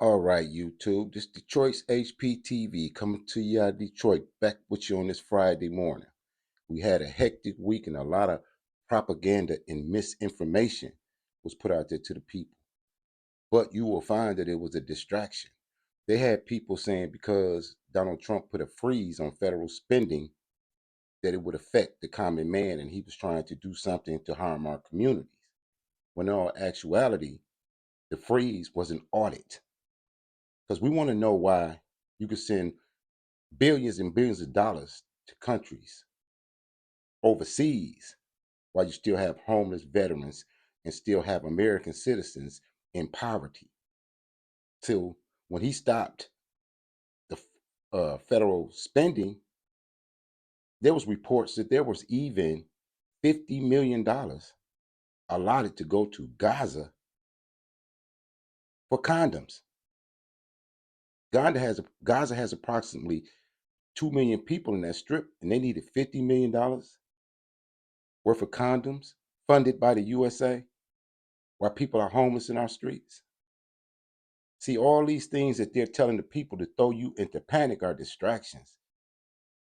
All right, YouTube. This Detroit's HPTV coming to you out of Detroit. Back with you on this Friday morning. We had a hectic week and a lot of propaganda and misinformation was put out there to the people. But you will find that it was a distraction. They had people saying because Donald Trump put a freeze on federal spending that it would affect the common man and he was trying to do something to harm our communities. When in all actuality, the freeze was an audit because we want to know why you could send billions and billions of dollars to countries overseas while you still have homeless veterans and still have American citizens in poverty. Till when he stopped the federal spending, there was reports that there was even $50 million allotted to go to for condoms. Gaza has approximately 2 million people in that strip, and they needed $50 million worth of condoms funded by the USA while people are homeless in our streets. See, all these things that they're telling the people to throw you into panic are distractions.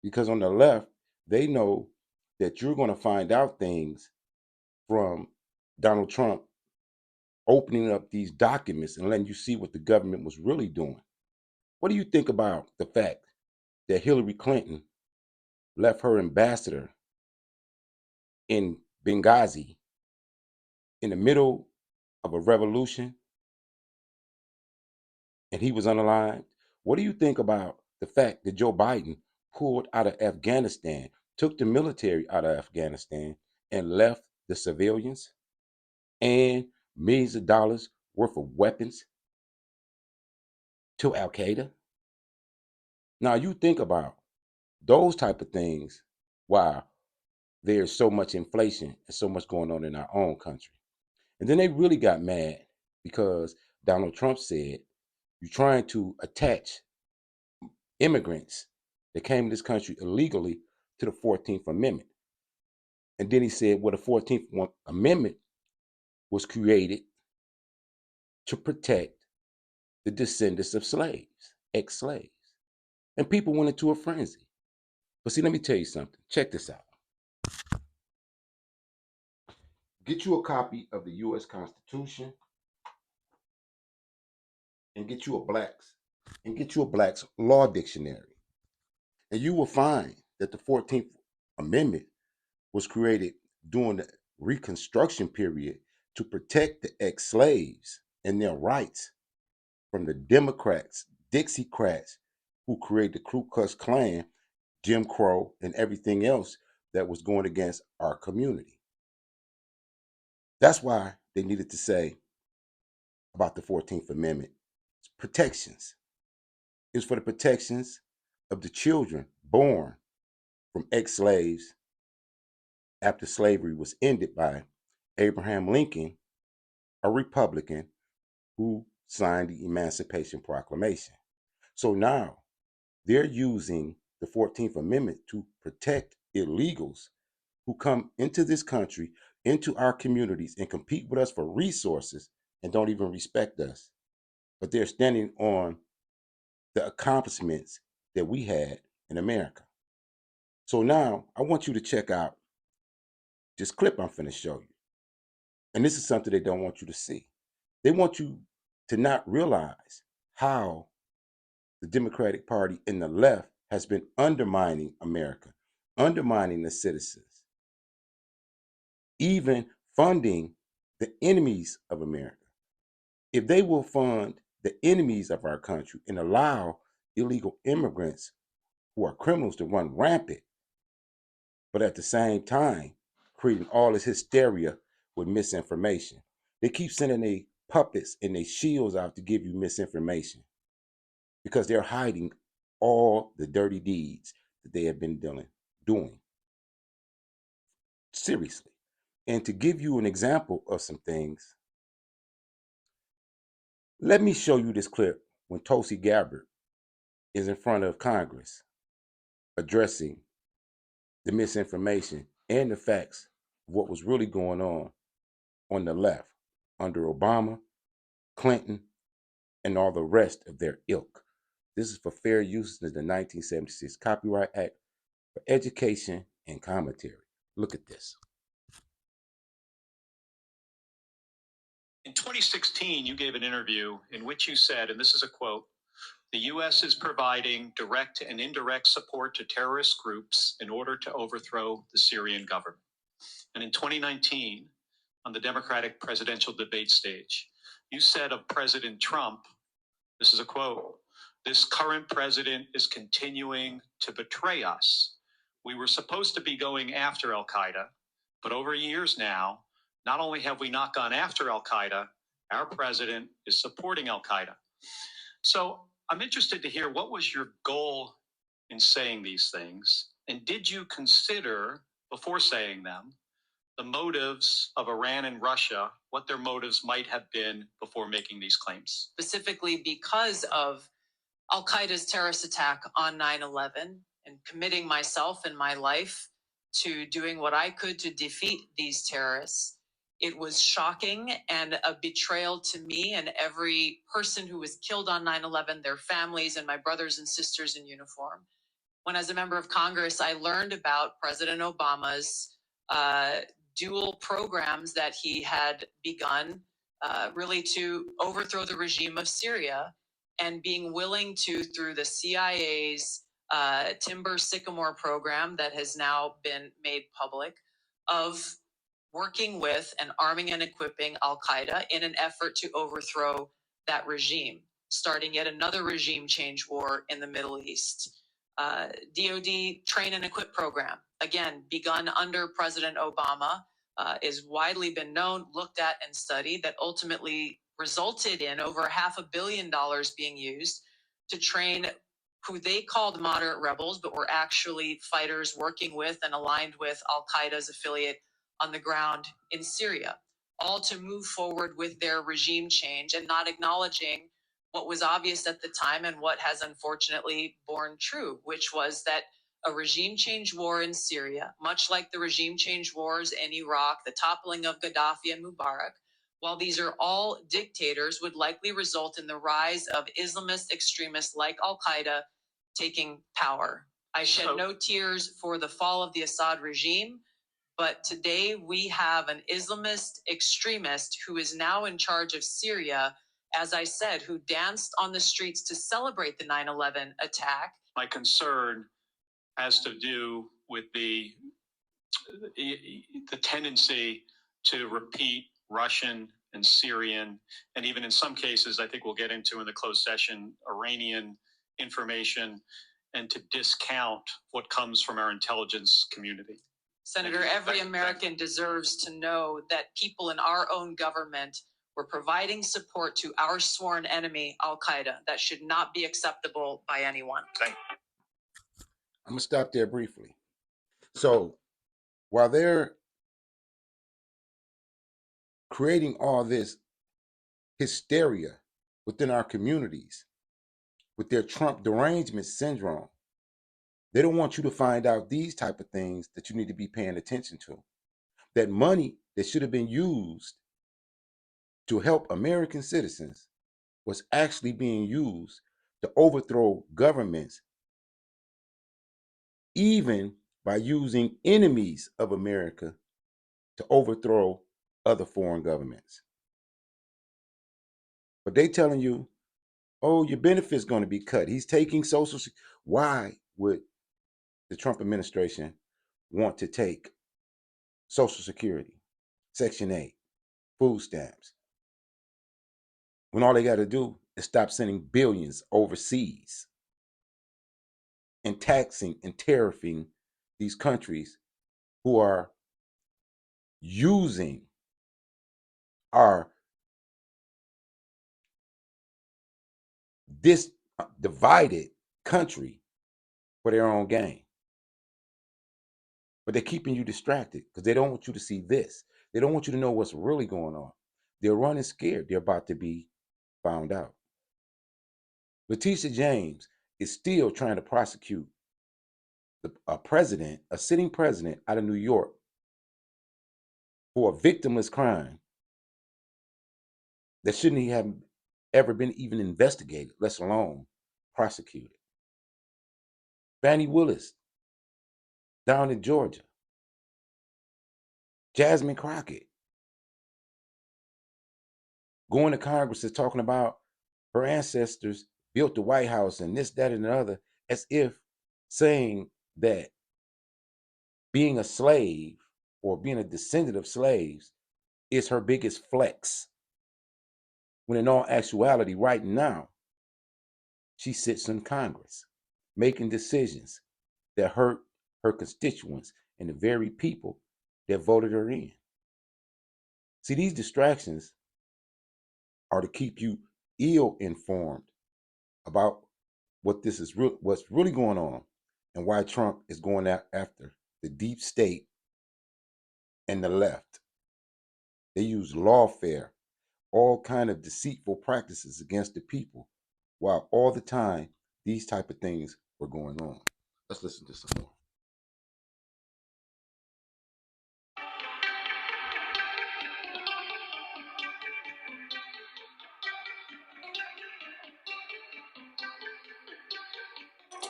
Because on the left, they know that you're going to find out things from Donald Trump opening up these documents and letting you see what the government was really doing. What do you think about the fact that Hillary Clinton left her ambassador in Benghazi in the middle of a revolution and he was unalive? What do you think about the fact that Joe Biden pulled out of Afghanistan, took the military out of Afghanistan, and left the civilians and millions of dollars worth of weapons to Al Qaeda? Now you think about those type of things. Wow, there's so much inflation and so much going on in our own country. And then they really got mad because Donald Trump said, you're trying to attach immigrants that came to this country illegally to the 14th Amendment. And then he said, well, the 14th Amendment was created to protect the descendants of slaves, ex slaves. And people went into a frenzy. But see, let me tell you something. Check this out. Get you a copy of the U.S. Constitution and get you a Black's Law Dictionary. And you will find that the 14th Amendment was created during the Reconstruction period to protect the ex-slaves and their rights from the Democrats, Dixiecrats, who created the Ku Klux Klan, Jim Crow, and everything else that was going against our community. That's why they needed to say about the 14th Amendment. It's protections. It's for the protections of the children born from ex-slaves after slavery was ended by Abraham Lincoln, a Republican who signed the Emancipation Proclamation. So now they're using the 14th Amendment to protect illegals who come into this country, into our communities, and compete with us for resources and don't even respect us. But they're standing on the accomplishments that we had in America. So now I want you to check out this clip I'm finna show you. And this is something they don't want you to see. They want you to not realize how the Democratic Party and the left has been undermining America, undermining the citizens, even funding the enemies of America. If they will fund the enemies of our country and allow illegal immigrants who are criminals to run rampant, but at the same time creating all this hysteria with misinformation. They keep sending their puppets and their shields out to give you misinformation because they're hiding all the dirty deeds that they have been doing. Seriously. And to give you an example of some things, let me show you this clip when Tulsi Gabbard is in front of Congress addressing the misinformation and the facts of what was really going on the left under Obama, Clinton, and all the rest of their ilk. This is for fair use in the 1976 Copyright Act for education and commentary. Look at this. In 2016, you gave an interview in which you said, and this is a quote, "The U.S. is providing direct and indirect support to terrorist groups in order to overthrow the Syrian government." And in 2019, on the Democratic presidential debate stage, you said of President Trump, this is a quote, "This current president is continuing to betray us. We were supposed to be going after Al Qaeda, but over years now, not only have we not gone after Al Qaeda, our president is supporting Al Qaeda." So I'm interested to hear, what was your goal in saying these things? And did you consider, before saying them, the motives of Iran and Russia, what their motives might have been before making these claims? Specifically because of Al Qaeda's terrorist attack on 9/11 and committing myself and my life to doing what I could to defeat these terrorists. It was shocking and a betrayal to me and every person who was killed on 9/11, their families, and my brothers and sisters in uniform. When, as a member of Congress, I learned about President Obama's dual programs that he had begun really to overthrow the regime of Syria, and being willing to, through the CIA's Timber Sycamore program that has now been made public, of working with and arming and equipping Al Qaeda in an effort to overthrow that regime, starting yet another regime change war in the Middle East. DoD train and equip program, again, begun under President Obama, is widely been known, looked at, and studied, that ultimately resulted in over $500 million being used to train who they called moderate rebels, but were actually fighters working with and aligned with Al Qaeda's affiliate on the ground in Syria, all to move forward with their regime change and not acknowledging what was obvious at the time and what has unfortunately borne true, which was that a regime change war in Syria, much like the regime change wars in Iraq, the toppling of Gaddafi and Mubarak, while these are all dictators, would likely result in the rise of Islamist extremists like Al Qaeda taking power. I shed no tears for the fall of the Assad regime, but today we have an Islamist extremist who is now in charge of Syria, as I said, who danced on the streets to celebrate the 9/11 attack. My concern has to do with the tendency to repeat Russian and Syrian, and even in some cases, I think we'll get into in the closed session, Iranian information, and to discount what comes from our intelligence community. Senator, every American deserves to know that people in our own government were providing support to our sworn enemy, Al Qaeda. That should not be acceptable by anyone. Thank you. I'm going to stop there briefly. So while they're creating all this hysteria within our communities with their Trump derangement syndrome, they don't want you to find out these type of things that you need to be paying attention to. That money that should have been used to help American citizens was actually being used to overthrow governments, even by using enemies of America to overthrow other foreign governments. But they telling you, oh, your benefit's going to be cut. He's taking Social Security. Why would the Trump administration want to take Social Security, Section 8, food stamps, when all they got to do is stop sending billions overseas and taxing and tariffing these countries who are using our this divided country for their own gain? But they're keeping you distracted because they don't want you to see this. They don't want you to know what's really going on. They're running scared. They're about to be found out. Letitia James is still trying to prosecute a sitting president out of New York for a victimless crime that shouldn't have ever been even investigated, let alone prosecuted. Fannie Willis down in Georgia. Jasmine Crockett going to Congress is talking about her ancestors built the White House and this, that, and the other, as if saying that being a slave or being a descendant of slaves is her biggest flex. When in all actuality, right now, she sits in Congress making decisions that hurt her constituents and the very people that voted her in. See, these distractions are to keep you ill-informed about what's really going on and why Trump is going after the deep state and the left. They use lawfare, all kind of deceitful practices against the people, while all the time these type of things were going on. Let's listen to some more.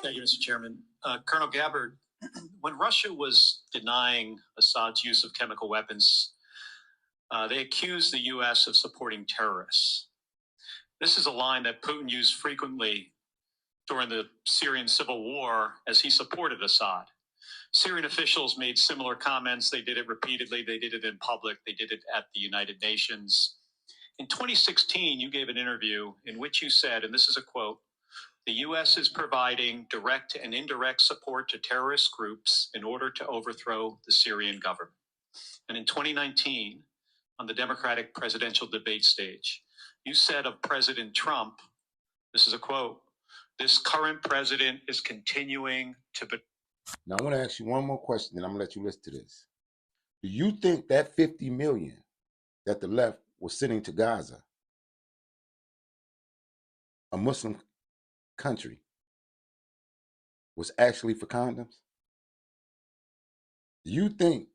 Thank you, Mr. Chairman. Colonel Gabbard, when Russia was denying Assad's use of chemical weapons, they accused the U.S. of supporting terrorists. This is a line that Putin used frequently during the Syrian civil war as he supported Assad. Syrian officials made similar comments. They did it repeatedly. They did it in public. They did it at the United Nations. In 2016, you gave an interview in which you said, and this is a quote, "The U.S. is providing direct and indirect support to terrorist groups in order to overthrow the Syrian government." And in 2019, on the Democratic presidential debate stage, you said of President Trump, this is a quote, "This current president is continuing to..." Now I want to ask you one more question, and I'm gonna let you listen to this. Do you think that 50 million that the left was sending to Gaza, a Muslim country, was actually for condoms? Do you think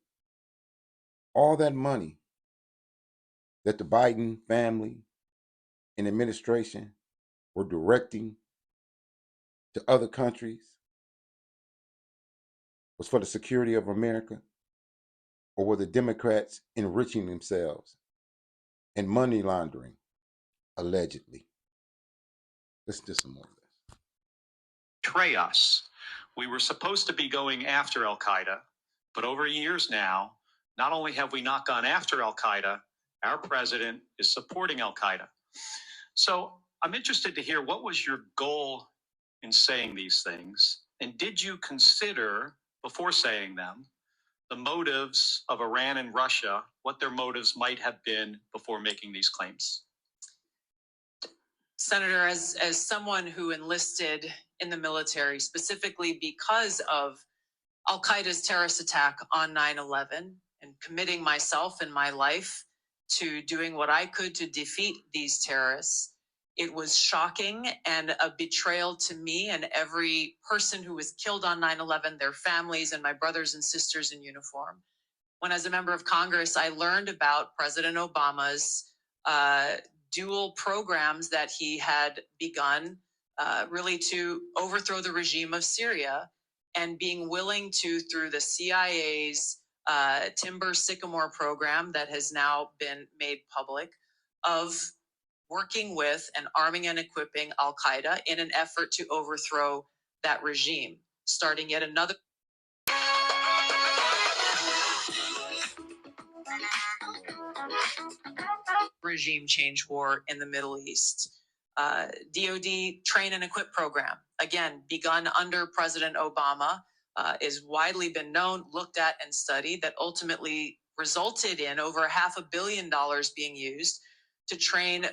all that money that the Biden family and administration were directing to other countries was for the security of America? Or were the Democrats enriching themselves and money laundering, allegedly? Listen to some more of this. Betray us. We were supposed to be going after Al Qaeda, but over years now, not only have we not gone after Al Qaeda, our president is supporting Al Qaeda. So I'm interested to hear, what was your goal in saying these things? And did you consider, before saying them, the motives of Iran and Russia, what their motives might have been before making these claims? Senator, as someone who enlisted in the military specifically because of Al Qaeda's terrorist attack on 9/11 and committing myself and my life to doing what I could to defeat these terrorists, it was shocking and a betrayal to me and every person who was killed on 9/11, their families, and my brothers and sisters in uniform. When, as a member of Congress, I learned about President Obama's dual programs that he had begun really to overthrow the regime of Syria, and being willing to, through the CIA's Timber Sycamore program that has now been made public, of working with and arming and equipping Al Qaeda in an effort to overthrow that regime, starting yet another regime change war in the Middle East. DoD train and equip program, again, begun under President Obama, is widely been known, looked at, and studied, that ultimately resulted in over $500 million being used to train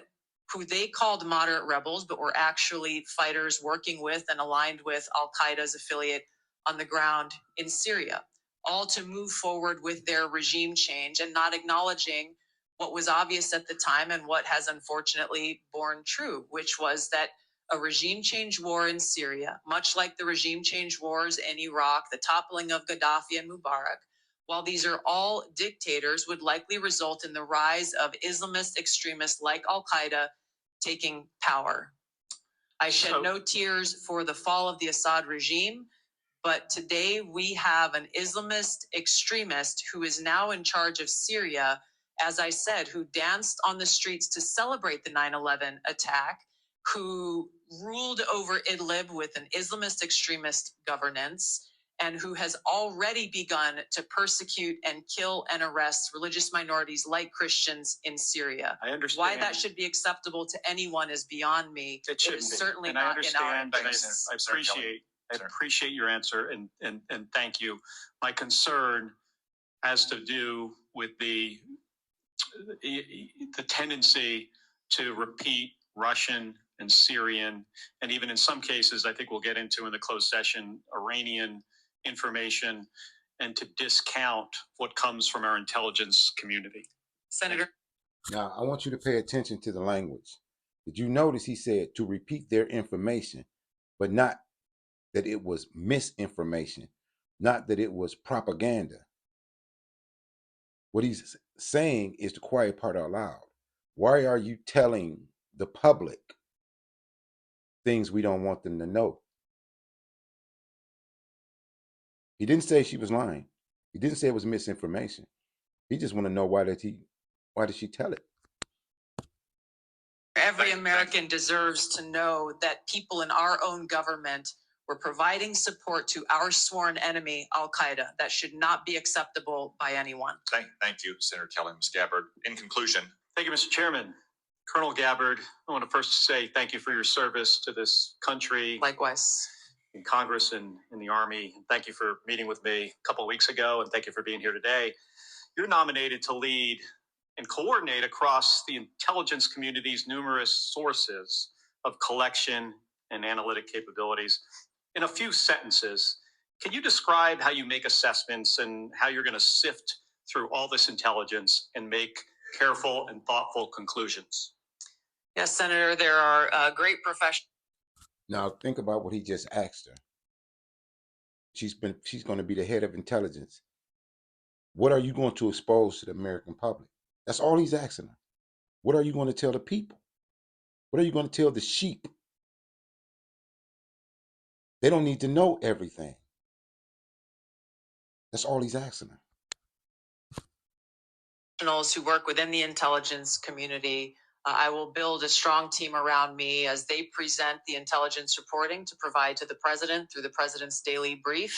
who they called moderate rebels, but were actually fighters working with and aligned with Al Qaeda's affiliate on the ground in Syria, all to move forward with their regime change and not acknowledging what was obvious at the time and what has unfortunately borne true, which was that a regime change war in Syria, much like the regime change wars in Iraq, the toppling of Gaddafi and Mubarak, while these are all dictators, would likely result in the rise of Islamist extremists like Al Qaeda taking power. I shed no tears for the fall of the Assad regime, but today we have an Islamist extremist who is now in charge of Syria, as I said, who danced on the streets to celebrate the 9/11 attack, who ruled over Idlib with an Islamist extremist governance, and who has already begun to persecute and kill and arrest religious minorities like Christians in Syria. I understand. Why that should be acceptable to anyone is beyond me. It shouldn't is be. certainly And not I understand. in our interests. I appreciate your answer and thank you. My concern has to do with the tendency to repeat Russian and Syrian, and even in some cases, I think we'll get into in the closed session, Iranian information, and to discount what comes from our intelligence community. Senator. Now, I want you to pay attention to the language. Did you notice he said to repeat their information, but not that it was misinformation, not that it was propaganda. What he's saying is the quiet part out loud. Why are you telling the public things we don't want them to know? He didn't say she was lying. He didn't say it was misinformation. He just want to know why did she tell it? Every American deserves to know that people in our own government were providing support to our sworn enemy, Al-Qaeda. That should not be acceptable by anyone. Thank you, Senator Kelly. Ms. Gabbard, in conclusion. Thank you, Mr. Chairman. Colonel Gabbard, I want to first say thank you for your service to this country. Likewise. In Congress and in the Army. And thank you for meeting with me a couple of weeks ago, and thank you for being here today. You're nominated to lead and coordinate across the intelligence community's numerous sources of collection and analytic capabilities. In a few sentences, can you describe how you make assessments and how you're going to sift through all this intelligence and make careful and thoughtful conclusions? Yes, Senator, there are great professionals. Now think about what he just asked her. She's going to be the head of intelligence. What are you going to expose to the American public? That's all he's asking her. What are you going to tell the people? What are you going to tell the sheep? They don't need to know everything. That's all he's asking her. Who work within the intelligence community. I will build a strong team around me as they present the intelligence reporting to provide to the president through the president's daily brief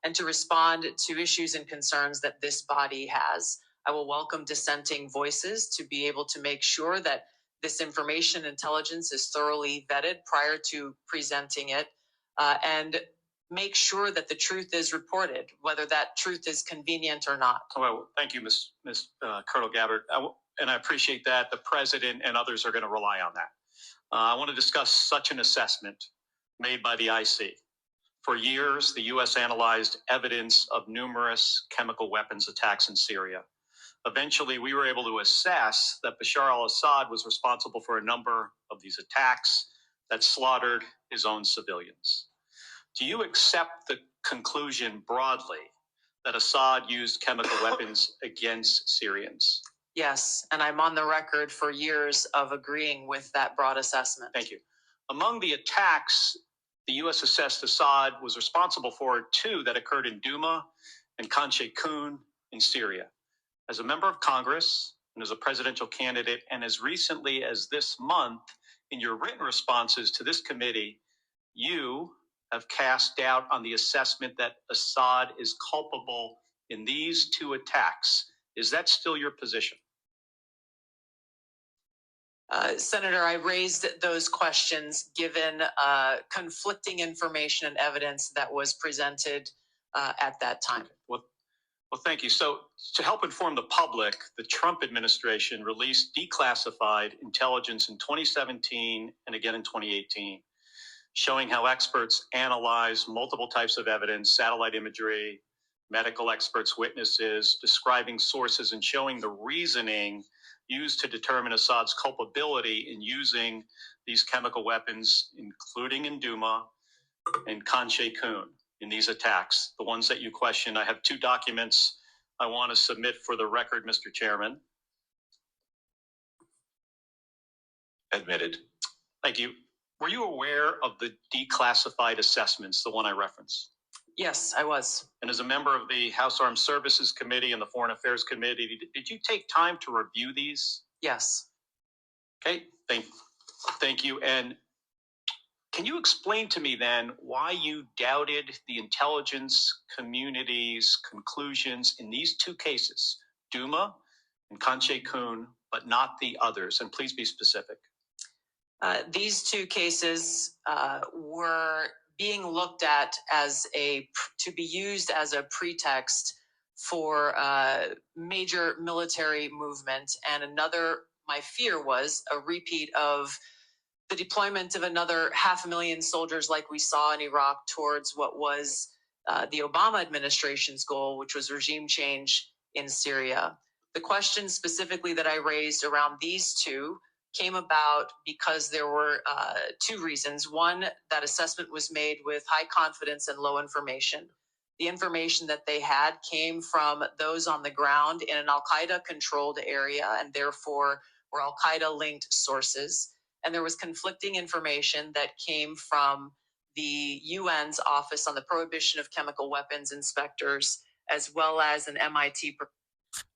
and to respond to issues and concerns that this body has. I will welcome dissenting voices to be able to make sure that this information intelligence is thoroughly vetted prior to presenting it, and make sure that the truth is reported, whether that truth is convenient or not. Well, thank you, Ms. Colonel Gabbard. And I appreciate that. The president and others are going to rely on that. I want to discuss such an assessment made by the IC. For years, the U.S. analyzed evidence of numerous chemical weapons attacks in Syria. Eventually, we were able to assess that Bashar al-Assad was responsible for a number of these attacks that slaughtered his own civilians. Do you accept the conclusion broadly that Assad used chemical weapons against Syrians? Yes, and I'm on the record for years of agreeing with that broad assessment. Thank you. Among the attacks the U.S. assessed Assad was responsible for, two that occurred in Douma and Khan Sheikhoun in Syria. As a member of Congress and as a presidential candidate, and as recently as this month, in your written responses to this committee, you have cast doubt on the assessment that Assad is culpable in these two attacks. Is that still your position? Senator, I raised those questions given conflicting information and evidence that was presented at that time. Okay. Well, thank you. So to help inform the public, the Trump administration released declassified intelligence in 2017 and again in 2018, showing how experts analyze multiple types of evidence, satellite imagery, medical experts, witnesses, describing sources, and showing the reasoning used to determine Assad's culpability in using these chemical weapons, including in Douma and Khan Sheikhoun in these attacks, the ones that you questioned. I have two documents I want to submit for the record, Mr. Chairman. Admitted. Thank you. Were you aware of the declassified assessments, the one I referenced? Yes, I was. And as a member of the House Armed Services Committee and the Foreign Affairs Committee, did you take time to review these? Yes. Okay, thank you. And can you explain to me then why you doubted the intelligence community's conclusions in these two cases, Duma and Kanche Kun, but not the others? And please be specific. These two cases were being looked at as to be used as a pretext for major military movement, and my fear was a repeat of the deployment of another 500,000 soldiers like we saw in Iraq towards what was the Obama administration's goal, which was regime change in Syria. The question specifically that I raised around these two came about because there were two reasons. One, that assessment was made with high confidence and low information. The information that they had came from those on the ground in an Al-Qaeda controlled area, and therefore were Al-Qaeda linked sources. And there was conflicting information that came from the UN's Office on the Prohibition of Chemical Weapons inspectors, as well as an MIT.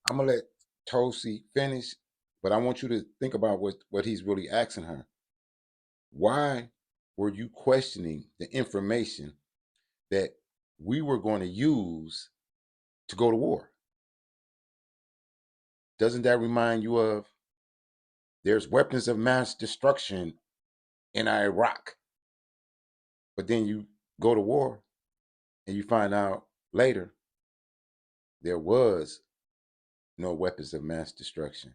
I'm gonna let Tulsi finish, but I want you to think about what he's really asking her. Why were you questioning the information that we were going to use to go to war? Doesn't that remind you of there's weapons of mass destruction in Iraq, but then you go to war and you find out later there was no weapons of mass destruction.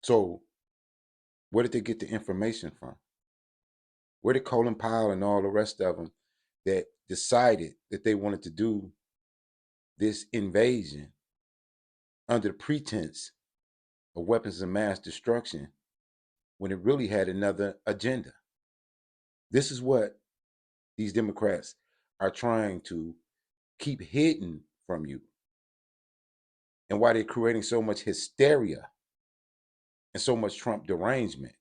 So where did they get the information from? Where did Colin Powell and all the rest of them that decided that they wanted to do this invasion under the pretense of weapons of mass destruction when it really had another agenda? This is what these Democrats are trying to keep hidden from you, and why they're creating so much hysteria and so much Trump derangement,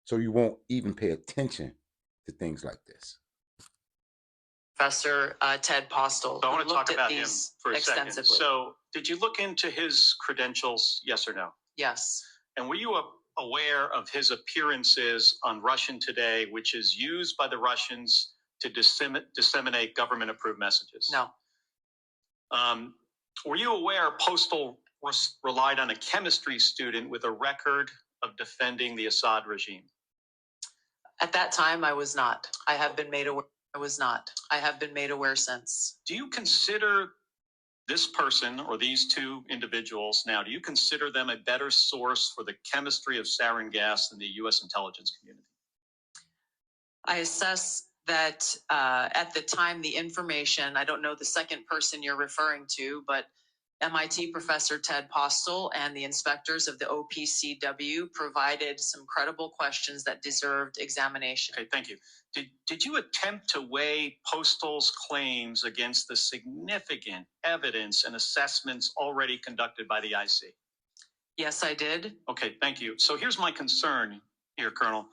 so you won't even pay attention to things like this. Professor Ted Postel. So I want to talk about him these for a second. extensively. So did you look into his credentials, yes or no? Yes. And were you aware of his appearances on Russian Today, which is used by the Russians to disseminate government-approved messages? No. Were you aware Postal relied on a chemistry student with a record of defending the Assad regime? At that time, I was not. I have been made aware. I was not. I have been made aware since. Do you consider this person or these two individuals now, do you consider them a better source for the chemistry of sarin gas than the U.S. intelligence community? I assess that at the time, the information, I don't know the second person you're referring to, but MIT professor Ted Postel and the inspectors of the OPCW provided some credible questions that deserved examination. Okay, thank you. Did you attempt to weigh Postal's claims against the significant evidence and assessments already conducted by the IC? Yes, I did. Okay, thank you. So here's my concern here, Colonel.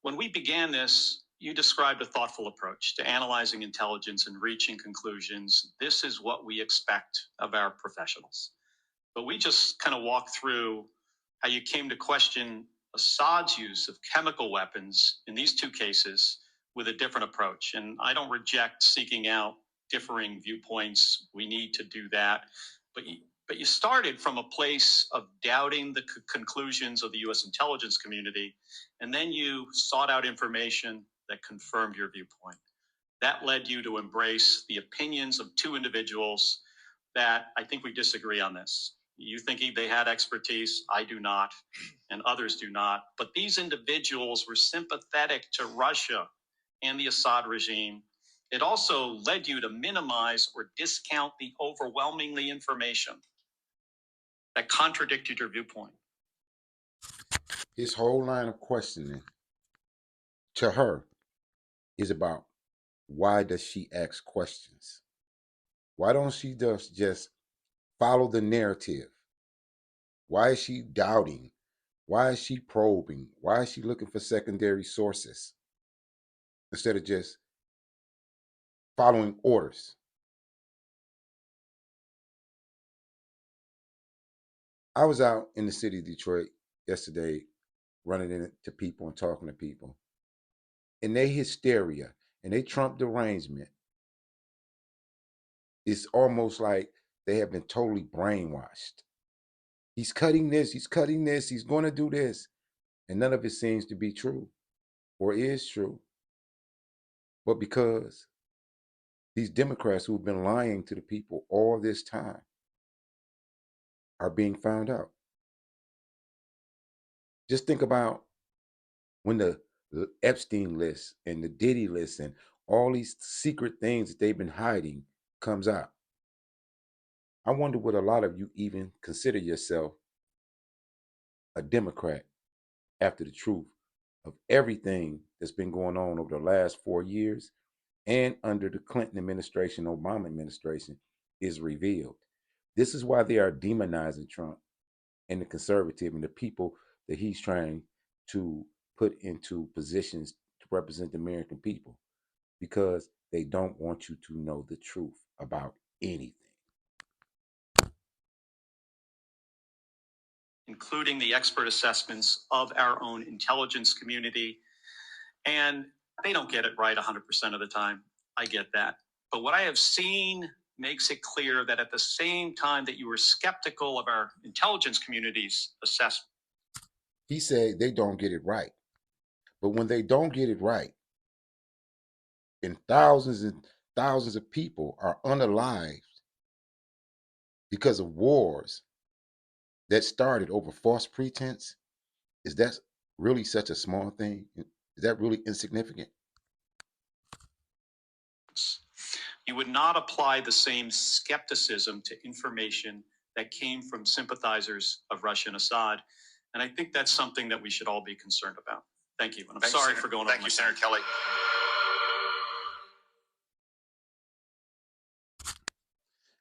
When we began this, you described a thoughtful approach to analyzing intelligence and reaching conclusions. This is what we expect of our professionals. But we just kind of walked through how you came to question Assad's use of chemical weapons in these two cases with a different approach. And I don't reject seeking out differing viewpoints. We need to do that. But you started from a place of doubting the conclusions of the U.S. intelligence community, and then you sought out information that confirmed your viewpoint. That led you to embrace the opinions of two individuals that I think we disagree on this. You think they had expertise, I do not, and others do not. But these individuals were sympathetic to Russia and the Assad regime. It also led you to minimize or discount the overwhelmingly information that contradicted your viewpoint. His whole line of questioning to her is about, why does she ask questions? Why don't she just follow the narrative? Why is she doubting Why is she probing? Why is she looking for secondary sources instead of just following orders? I was out in the city of Detroit yesterday running into people and talking to people. And they hysteria and they Trump derangement is almost like they have been totally brainwashed. He's cutting this, he's cutting this, he's going to do this. And none of it seems to be true or is true. But because these Democrats who've been lying to the people all this time are being found out. Just think about when the Epstein list and the Diddy list and all these secret things that they've been hiding comes out. I wonder would a lot of you even consider yourself a Democrat after the truth of everything that's been going on over the last 4 years and under the Clinton administration, Obama administration is revealed. This is why they are demonizing Trump and the conservative and the people that he's trying to put into positions to represent the American people, because they don't want you to know the truth about anything. Including the expert assessments of our own intelligence community. And they don't get it right 100% of the time. I get that. But what I have seen makes it clear that at the same time that you were skeptical of our intelligence community's assessment, He said they don't get it right. But when they don't get it right, and thousands of people are unalived because of wars that started over false pretense, is that really such a small thing? Is that really insignificant? you would not apply the same skepticism to information that came from sympathizers of Russia and Assad. And I think that's something that we should all be concerned about. Thank you. And I'm sorry for going over. Thank you, Senator Kelly.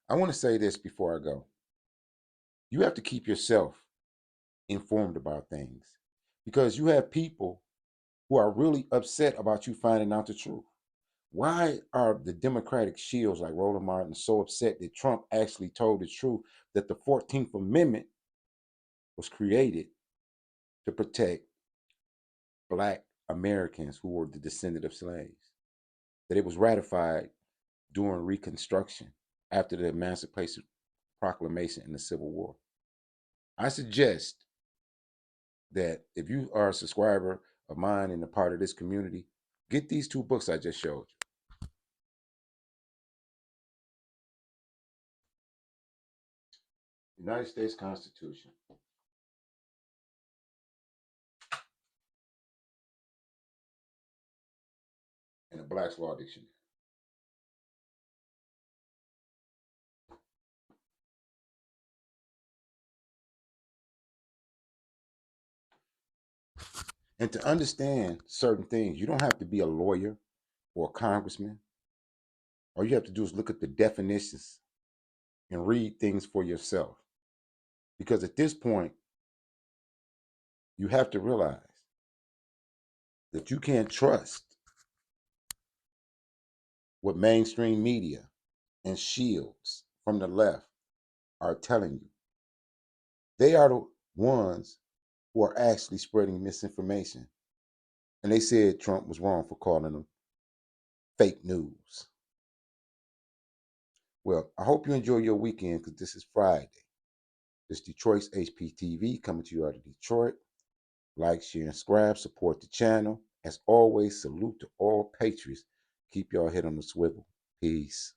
I want to say this before I go. You have to keep yourself informed about things, because you have people who are really upset about you finding out the truth. Why are the Democratic shields like Roland Martin so upset that Trump actually told the truth that the 14th Amendment was created to protect Black Americans who were the descendant of slaves? That it was ratified during Reconstruction after the Emancipation Proclamation and the Civil War. I suggest that if you are a subscriber of mine and a part of this community, get these two books I just showed you. United States Constitution. And a Black's Law Dictionary. And to understand certain things, you don't have to be a lawyer or a congressman. All you have to do is look at the definitions and read things for yourself. Because at this point, you have to realize that you can't trust what mainstream media and shields from the left are telling you. They are the ones who are actually spreading misinformation. And they said Trump was wrong for calling them fake news. Well, I hope you enjoy your weekend, because this is Friday. This is Detroit's HPTV coming to you out of Detroit. Like, share, and subscribe. Support the channel. As always, salute to all patriots. Keep y'all head on the swivel. Peace.